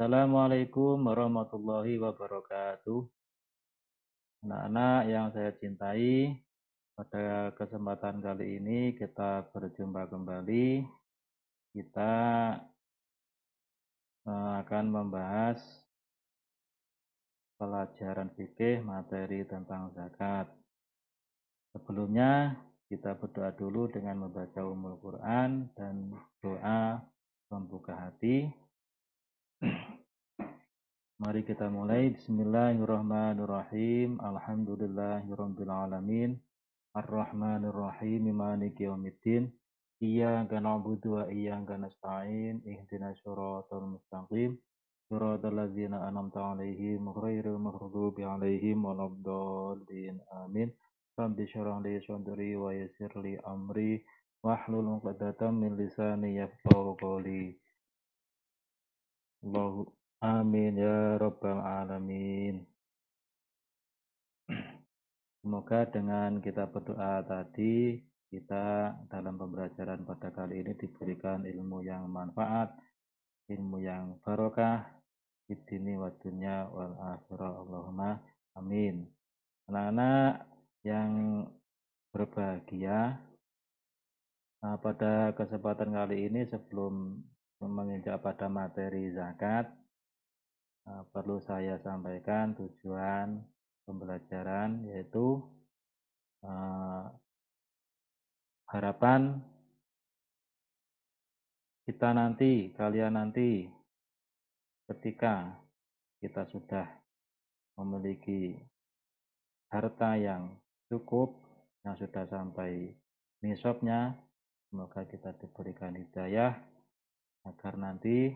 Assalamualaikum warahmatullahi wabarakatuh. Anak-anak yang saya cintai, pada kesempatan kali ini kita berjumpa kembali. Kita akan membahas pelajaran fikih materi tentang zakat. Sebelumnya kita berdoa dulu dengan membaca Ummul Quran dan doa membuka hati. Mari kita mulai. Bismillahirrahmanirrahim. Alhamdulillahirabbil alamin. Ar-Rahmanir-Rahim. Maliki yaumiddin. Iyyaka na'budu wa iyyaka nasta'in. Ihdinas shiratal mustaqim. Shiratal ladzina an'amta 'alaihim ghairil maghdubi 'alaihim waladdallin. Amin. Rabbi shrah li sadri wa yassir li amri wahlul 'uqdatam min lisani yafqahu qawli. Allahu amin ya rabbal alamin. Semoga dengan kita berdoa tadi, kita dalam pembelajaran pada kali ini diberikan ilmu yang manfaat, ilmu yang barokah, di dini wa dunya wal akhirah. Allahumma amin. Anak-anak yang berbahagia, pada kesempatan kali ini sebelum menginjak pada materi zakat, perlu saya sampaikan tujuan pembelajaran, yaitu harapan kita nanti, kalian nanti, ketika kita sudah memiliki harta yang cukup, yang sudah sampai nisabnya, semoga kita diberikan hidayah agar nanti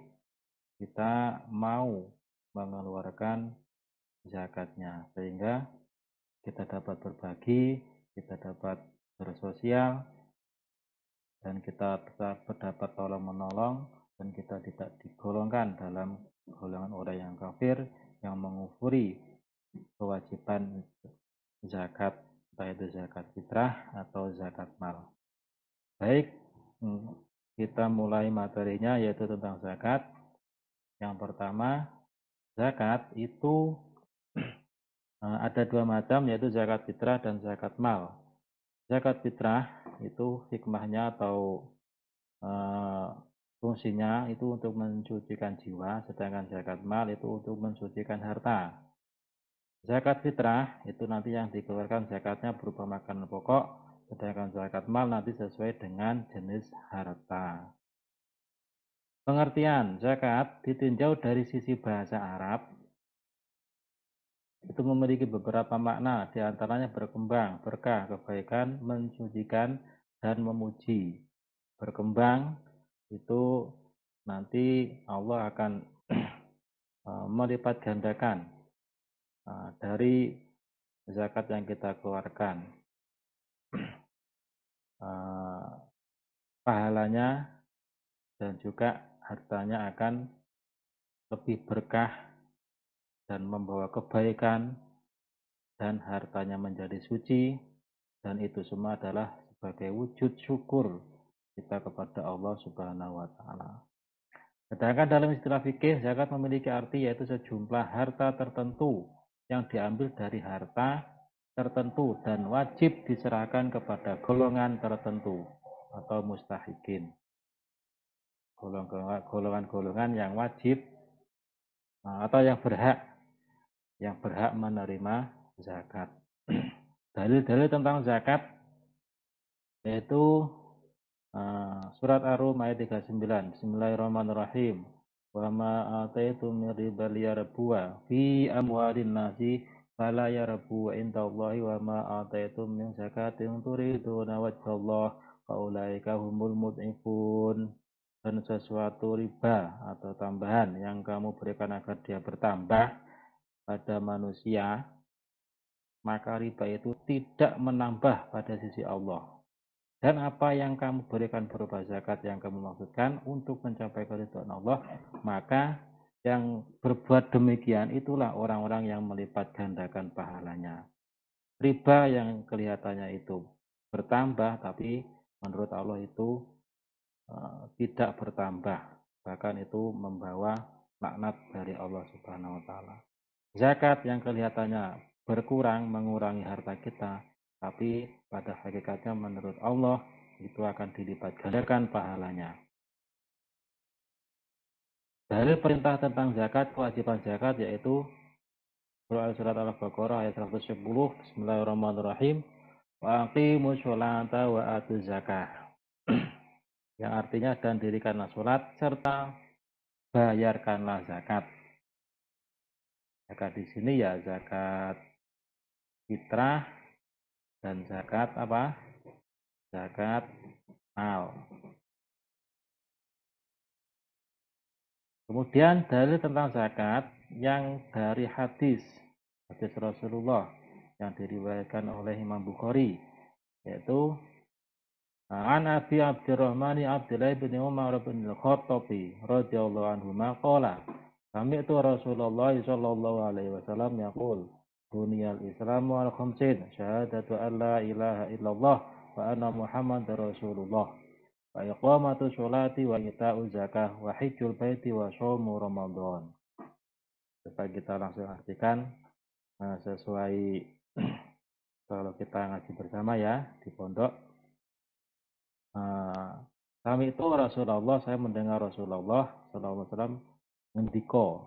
kita mau mengeluarkan zakatnya, sehingga kita dapat berbagi, kita dapat bersosial, dan kita tetap dapat tolong menolong, dan kita tidak digolongkan dalam golongan orang yang kafir yang mengufuri kewajiban zakat, entah itu zakat fitrah atau zakat mal. Baik, kita mulai materinya, yaitu tentang zakat. Yang pertama, zakat itu ada dua macam, yaitu zakat fitrah dan zakat mal. Zakat fitrah itu hikmahnya atau fungsinya itu untuk mensucikan jiwa, sedangkan zakat mal itu untuk mensucikan harta. Zakat fitrah itu nanti yang dikeluarkan zakatnya berupa makanan pokok, sedangkan zakat mal nanti sesuai dengan jenis harta. Pengertian zakat ditinjau dari sisi bahasa Arab, itu memiliki beberapa makna, diantaranya berkembang, berkah, kebaikan, mensucikan, dan memuji. Berkembang itu nanti Allah akan melipat gandakan dari zakat yang kita keluarkan. Pahalanya dan juga hartanya akan lebih berkah dan membawa kebaikan, dan hartanya menjadi suci, dan itu semua adalah sebagai wujud syukur kita kepada Allah Subhanahu wa Ta'ala. Sedangkan dalam istilah fikih, zakat memiliki arti yaitu sejumlah harta tertentu yang diambil dari harta tertentu dan wajib diserahkan kepada golongan tertentu atau mustahikin. Golongan-golongan yang wajib atau yang berhak menerima zakat. Dalil-dalil tentang zakat yaitu surat Ar-Rum ayat 39. Bismillahirrahmanirrahim. Wa ma ataitum min riba liyarbuwa fi amwalin nasi fala yarbu indallahi wa ma ataitum min zakatin turiduna wajhallah fa ulaika humul mud'ifun. Dan sesuatu riba atau tambahan yang kamu berikan agar dia bertambah pada manusia, maka riba itu tidak menambah pada sisi Allah. Dan apa yang kamu berikan berupa zakat yang kamu maksudkan untuk mencapai keridhaan Allah, maka yang berbuat demikian itulah orang-orang yang melipat gandakan pahalanya. Riba yang kelihatannya itu bertambah, tapi menurut Allah itu tidak bertambah, bahkan itu membawa laknat dari Allah Subhanahu wa taala. Zakat yang kelihatannya berkurang mengurangi harta kita, tapi pada hakikatnya menurut Allah itu akan dilipat gandakan pahalanya. Dalil perintah tentang zakat, kewajiban zakat yaitu surat Al-Baqarah ayat 110, Bismillahirrahmanirrahim. Wa aqimus sholata wa atuz zakah. Yang artinya dan dirikanlah sholat serta bayarkanlah zakat. Zakat di sini ya zakat fitrah dan zakat apa? Zakat mal. Kemudian dalil tentang zakat yang dari hadis Rasulullah yang diriwayatkan oleh Imam Bukhari, yaitu An Abi Abdurrahman Abdullah bin Umar bin Al-Khattabi radhiyallahu anhu maqala sami'tu Rasulullah sallallahu alaihi wasallam yaqul buniyal Islamu al khamsin syahadatu an la ilaha illallah wa anna Muhammadar Rasulullah wa iqamatu sholati wa ita'u zakah wa hijjul baiti wa shaumu Ramadan. Supaya kita langsung artikan sesuai kalau kita ngaji bersama ya di pondok. Kami itu Rasulullah, saya mendengar Rasulullah SAW ngendiko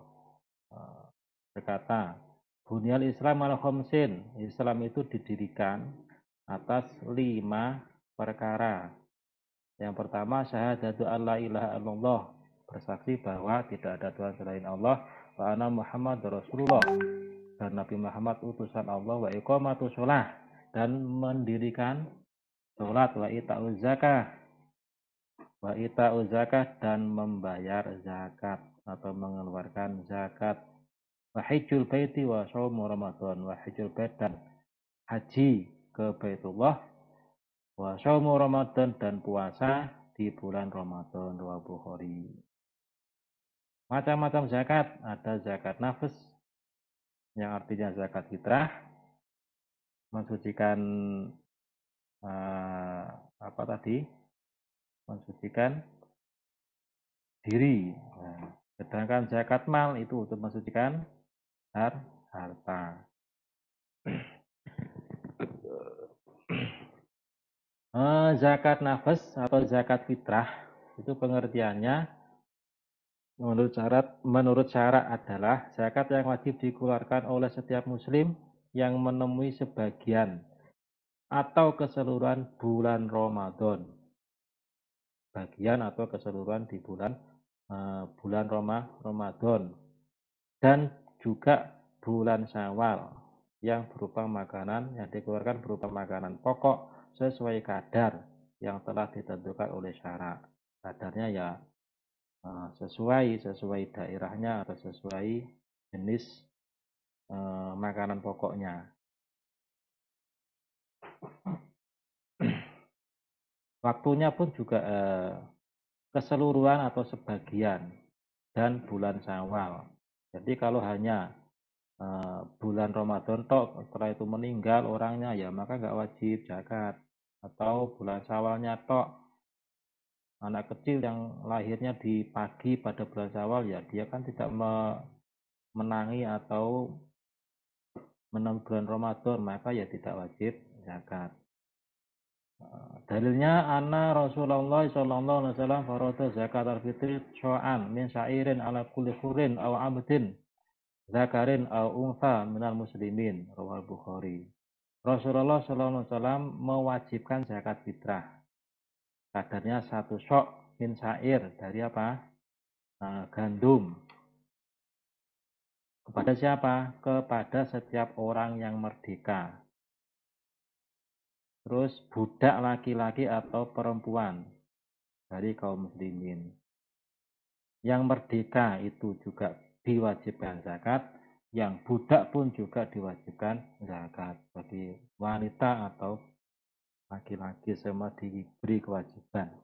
berkata, Bunyal Islam al khamsin, Islam itu didirikan atas 5 perkara. Yang pertama syahadatu alla ilaha illallah, bersaksi bahwa tidak ada Tuhan selain Allah, wa anna Muhammad Rasulullah, dan Nabi Muhammad utusan Allah, wa iqamatu sholah, dan mendirikan sholat, wa ita'u zakah, dan membayar zakat atau mengeluarkan zakat, wa hijjul baiti wa shaumu Ramadan, wa hijjul bait dan haji ke Baitullah, wa shaumu Ramadan dan puasa di bulan Ramadan. Riwayat Bukhari. Macam-macam zakat, ada zakat nafs yang artinya zakat fitrah, mensucikan apa tadi? Mensucikan diri. Sedangkan zakat mal itu untuk mensucikan harta. Zakat nafs atau zakat fitrah itu pengertiannya menurut syarat adalah zakat yang wajib dikeluarkan oleh setiap muslim yang menemui sebagian atau keseluruhan bulan Ramadan. Bagian atau keseluruhan di bulan Ramadan, dan juga bulan Syawal yang berupa makanan yang dikeluarkan berupa makanan pokok sesuai kadar yang telah ditentukan oleh syara. Kadarnya ya sesuai daerahnya atau sesuai jenis makanan pokoknya. Waktunya pun juga keseluruhan atau sebagian dan bulan Syawal. Jadi kalau hanya bulan Ramadan tok setelah itu meninggal orangnya ya maka nggak wajib zakat, atau bulan Syawalnya tok anak kecil yang lahirnya di pagi pada bulan Syawal ya dia kan tidak menangi atau menang bulan Ramadan maka ya tidak wajib zakat. Dalilnya anna Rasulullah sallallahu alaihi wasallam farada zakat al-fitri sya'an min sya'irin ala kulli khurin aw abdin zakarin aw untha minal muslimin. Riwayat Bukhari. Rasulullah sallallahu alaihi wasallam mewajibkan zakat fitrah. Kadarnya 1 sok min syair dari apa? Gandum. Kepada siapa? Kepada setiap orang yang merdeka. Terus budak laki-laki atau perempuan dari kaum muslimin. Yang merdeka itu juga diwajibkan zakat, yang budak pun juga diwajibkan zakat. Bagi wanita atau laki-laki semua diberi kewajiban.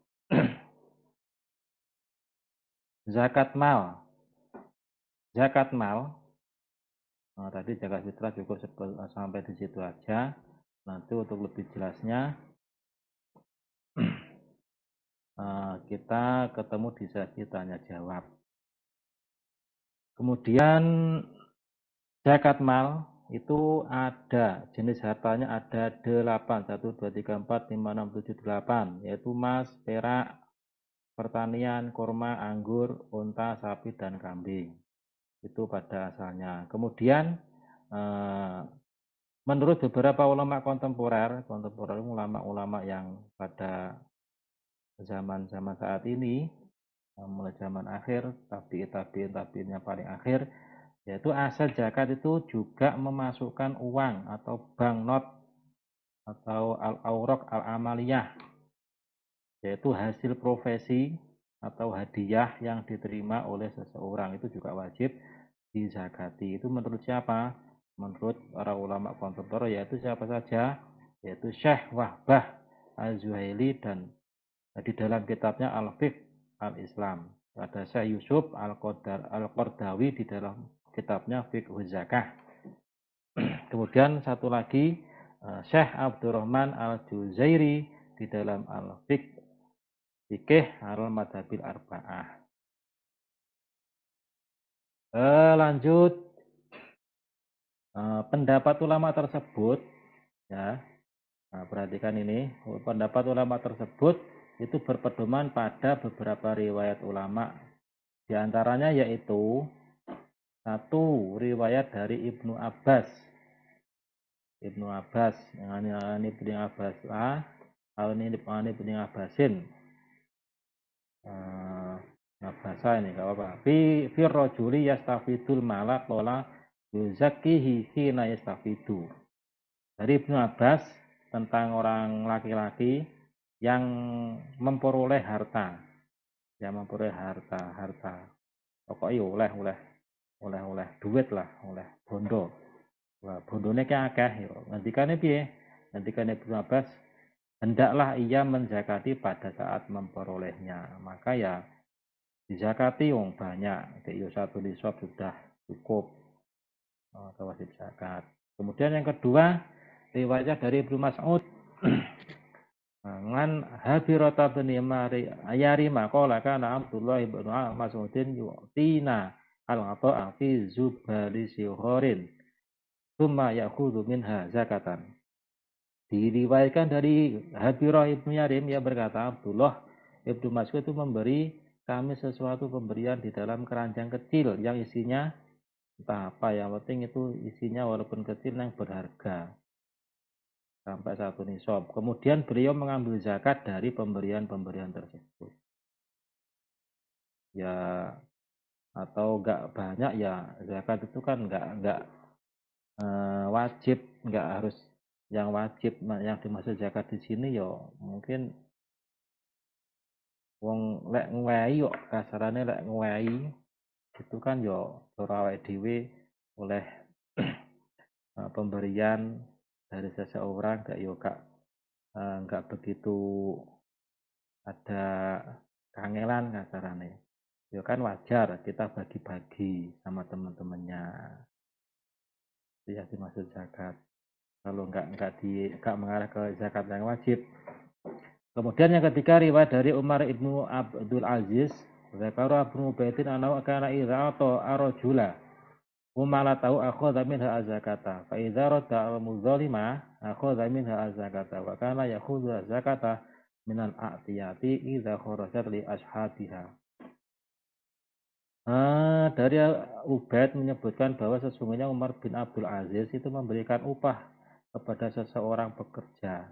Zakat mal. Zakat mal. Tadi zakat fitrah cukup sampai di situ aja. Nanti untuk lebih jelasnya kita ketemu di sesi tanya jawab. Kemudian zakat mal itu ada jenis hartanya ada 8, 1, 2, 3, 4, 5, 6, 7, 8, yaitu emas, perak, pertanian, kurma, anggur, unta, sapi, dan kambing. Itu pada asalnya. Kemudian menurut beberapa ulama kontemporer ulama-ulama yang pada zaman-zaman saat ini, mulai zaman akhir, tabi'in-tabi'innya paling akhir, yaitu aset zakat itu juga memasukkan uang atau banknot atau al-awraq al-amaliyah, yaitu hasil profesi atau hadiah yang diterima oleh seseorang itu juga wajib dizakati. Itu menurut siapa? Menurut para ulama kontemporer, yaitu siapa saja? Yaitu Syekh Wahbah Az-Zuhaili dan di dalam kitabnya Al-Fiqh Al-Islam. Ada Syekh Yusuf Al-Qardawi di dalam kitabnya Fiqhuz Zakah. Kemudian satu lagi Syekh Abdurrahman Al-Juzairi di dalam Al-Fiqh Al-Madhabil Arba'ah. Lanjut pendapat ulama tersebut ya. Nah, perhatikan ini, pendapat ulama tersebut itu berpedoman pada beberapa riwayat ulama. Di antaranya yaitu satu riwayat dari Ibnu Abbas. Ibnu Abbas, yang ini Ibnu Abbas lah, ini Ibnu Abbasin. Bahasa ini enggak apa-apa. Fi rajuli yastafidul mala qala yuzakkihi hina yastafidu. Dari Ibnu Abbas tentang orang laki-laki yang memperoleh harta, harta. Pokoknya oleh duit lah, oleh bondo. Wah, bondone ki akeh ya. Ngendikane piye? Ngendikane Ibnu Abbas, hendaklah ia menzakati pada saat memperolehnya. Maka ya dizakati wong banyak. Kayak satu nisab sudah cukup atau wajib zakat. Kemudian yang kedua, riwayat dari Ibnu Mas'ud ngan Habirata bin Yarima qala kana Abdullah ibn Mas'udin yu'tina al-ata'a fi zubali sihorin tsumma ya'khudhu minha zakatan. Diriwayatkan dari Habirah ibnu Yarim yang berkata Abdullah ibnu Mas'ud itu memberi kami sesuatu pemberian di dalam keranjang kecil yang isinya entah apa, yang penting itu isinya walaupun kecil yang berharga sampai satu nisab. Kemudian beliau mengambil zakat dari pemberian-pemberian tersebut. Ya atau enggak banyak ya zakat itu kan enggak wajib, enggak harus yang wajib. Yang dimaksud zakat di sini yo mungkin wong lek ngewehi yo kasarane lek ngewehi itu kan yo ora awake dhewe oleh pemberian dari seseorang kayak yo enggak begitu ada kangelan kasarannya. Ya kan wajar kita bagi-bagi sama teman-temannya. Itu yang dimaksud zakat. Kalau enggak mengarah ke zakat yang wajib. Kemudian yang ketiga riwayat dari Umar ibnu Abdul Aziz, Zakara ibnu Ubaidin anau kana idza ata arjula umala tahu akhadha minha azakata fa idza radda al-muzalima akhadha minha azakata wa kana yakhudhu zakata minal a'tiyati idza kharajat li ashabiha. Dari Ubaid menyebutkan bahwa sesungguhnya Umar bin Abdul Aziz itu memberikan upah kepada seseorang pekerja.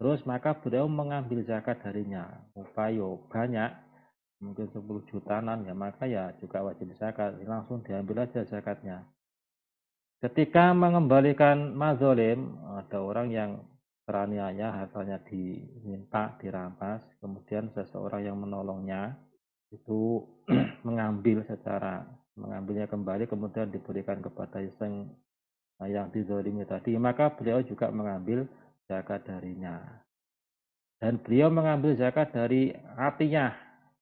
Terus maka beliau mengambil zakat darinya. Upah yo banyak, mungkin 10 jutaan ya, maka ya juga wajib zakat. Langsung diambil aja zakatnya. Ketika mengembalikan mazolim, ada orang yang teraniaya, hartanya diminta, dirampas, kemudian seseorang yang menolongnya itu mengambilnya kembali kemudian diberikan kepada yang dizalimi tadi, maka beliau juga mengambil zakat darinya. Dan beliau mengambil zakat dari atiyah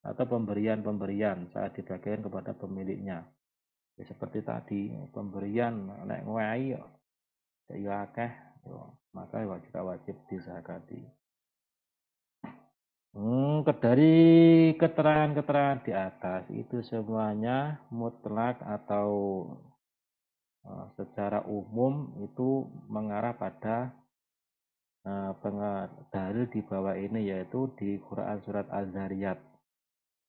atau pemberian saat dibagikan kepada pemiliknya. Ya, seperti tadi pemberian nek ngwehi ya akeh, maka juga wajib dizakati. Dari keterangan-keterangan di atas itu semuanya mutlak atau secara umum itu mengarah pada dalil di bawah ini, yaitu di Quran surat Az-Zariyat.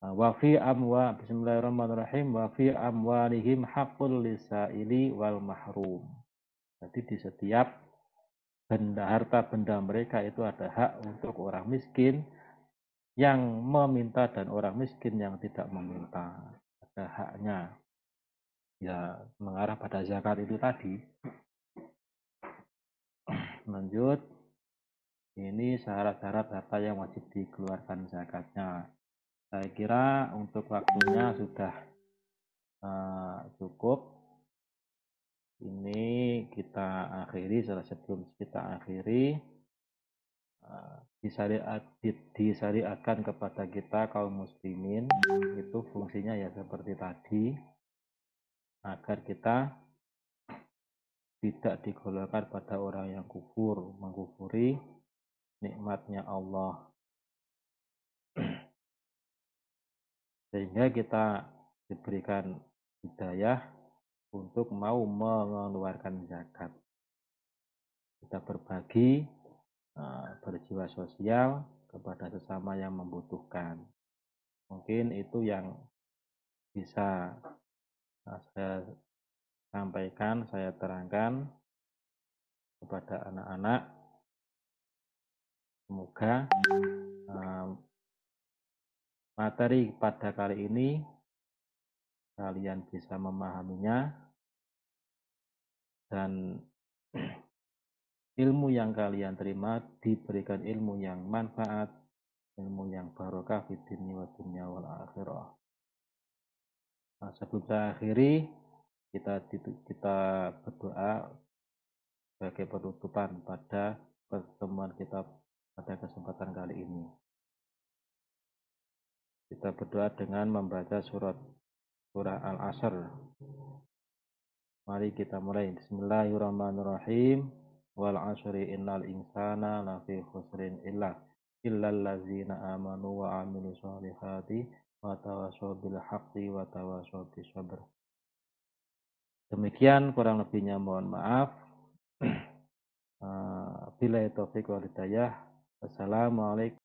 Bismillahirrahmanirrahim, wa fi amwalihim haqqul lisaili wal mahrum. Jadi di setiap harta benda mereka itu ada hak untuk orang miskin yang meminta dan orang miskin yang tidak meminta. Ada haknya. Ya, mengarah pada zakat itu tadi. Lanjut. Ini syarat-syarat harta yang wajib dikeluarkan zakatnya. Saya kira untuk waktunya sudah cukup. Ini kita akhiri. Sebelum kita akhiri, disyariatkan kepada kita kaum muslimin, itu fungsinya ya seperti tadi, agar kita tidak digolongkan pada orang yang mengkufuri nikmatnya Allah, sehingga kita diberikan hidayah untuk mau mengeluarkan zakat. Kita berbagi, berjiwa sosial kepada sesama yang membutuhkan. Mungkin itu yang bisa saya sampaikan, saya terangkan kepada anak-anak. Semoga materi pada kali ini kalian bisa memahaminya, dan ilmu yang kalian terima diberikan ilmu yang manfaat, ilmu yang barokah fid dunya wa dunya wal akhirah. Sebelum saya akhiri, kita berdoa sebagai penutupan pada pertemuan kita pada kesempatan kali ini. Kita berdoa dengan membaca surah Al-Asr. Mari kita mulai. Bismillahirrahmanirrahim. Wal 'asri innal insana lafi khusrin illal ladzina amanu wa 'amilus sholihati wa tawassaw bil haqqi wa tawassaw bis sabr. Demikian kurang lebihnya, mohon maaf. Billahi taufik wal hidayah. Assalamualaikum